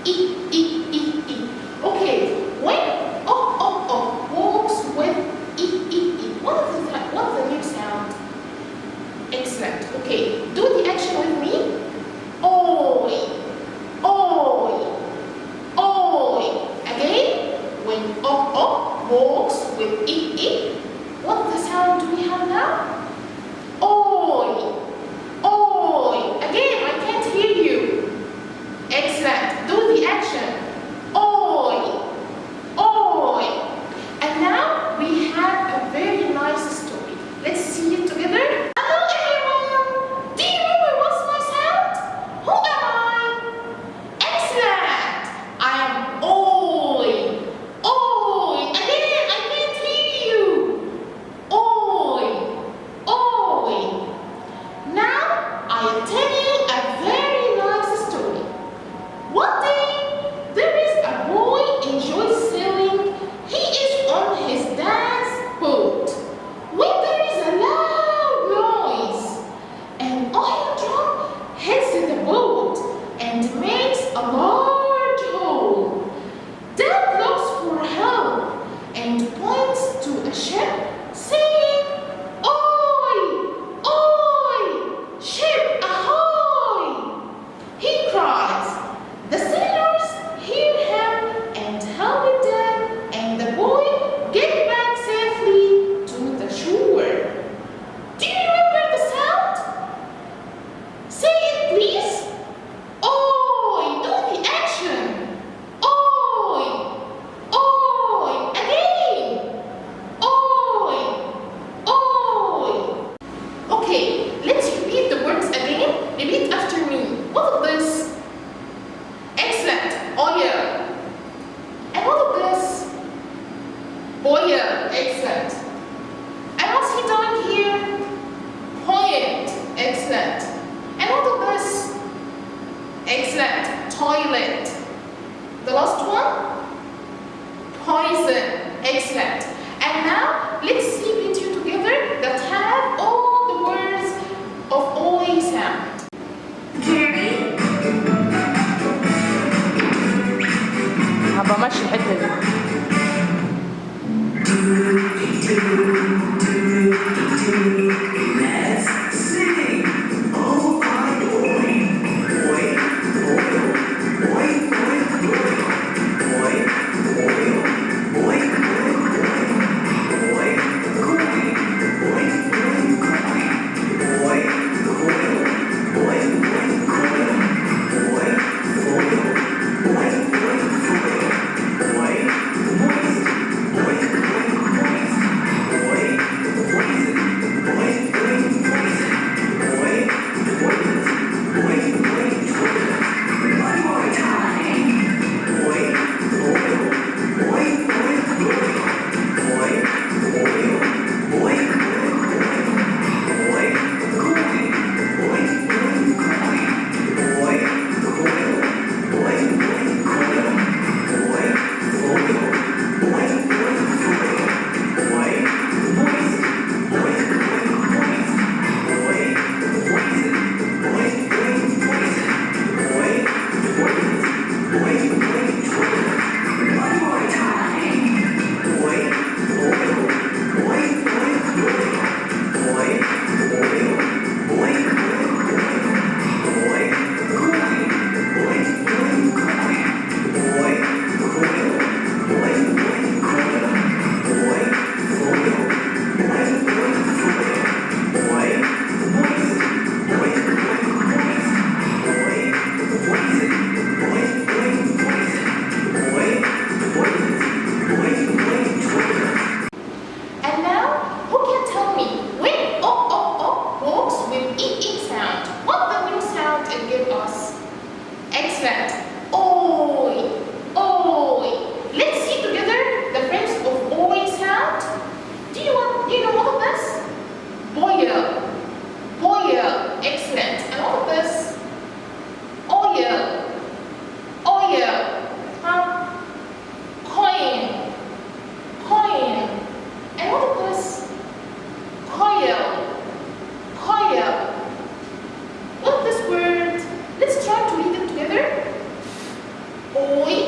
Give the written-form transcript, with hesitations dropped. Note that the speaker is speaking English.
E, E, E, E. Okay, when walks with E, E, E. What's the new sound? Excellent. Okay, do the action with me. Oi, oi, oi. Again, when walks with E, E. What the sound do we have now? Oi, oi. Again, I can't hear you. Excellent. Do the action. Oi, oi. And now we have a very nice story. Let's see it together. Hello everyone. Do you remember what's my sound? Who am I? Excellent. I am oi. Oi. Again, I can't hear you. Oi, oi. Now I'll tell you a very nice story. One day, there is a boy enjoys sailing. He is on his dad's boat. When there is a loud noise, an oil drum hits the boat and makes a large hole. Dad looks for help and points to a ship, saying, "Oi, oi, ship ahoy!" He cries. The sailors hear him and help Dad and the boy get back safely to the shore. Do you remember the sound? Say it, please. Oi, do the action. Oi, oi, again. Oi, oi. Okay, let's repeat the words again. Repeat after me. What is this? Excellent. Oil. And what is this? Oil. Excellent. And what's he doing here? Point. Excellent. And what is this? Excellent. Toilet. The last one? Poison. Excellent. And now let's see video together that have all the words of oi sound. هبقى ماشي الحته دي. Let's sing. Oh, I boy, boy, boy, boy, boy, boy, boy, boy, boy, Oi.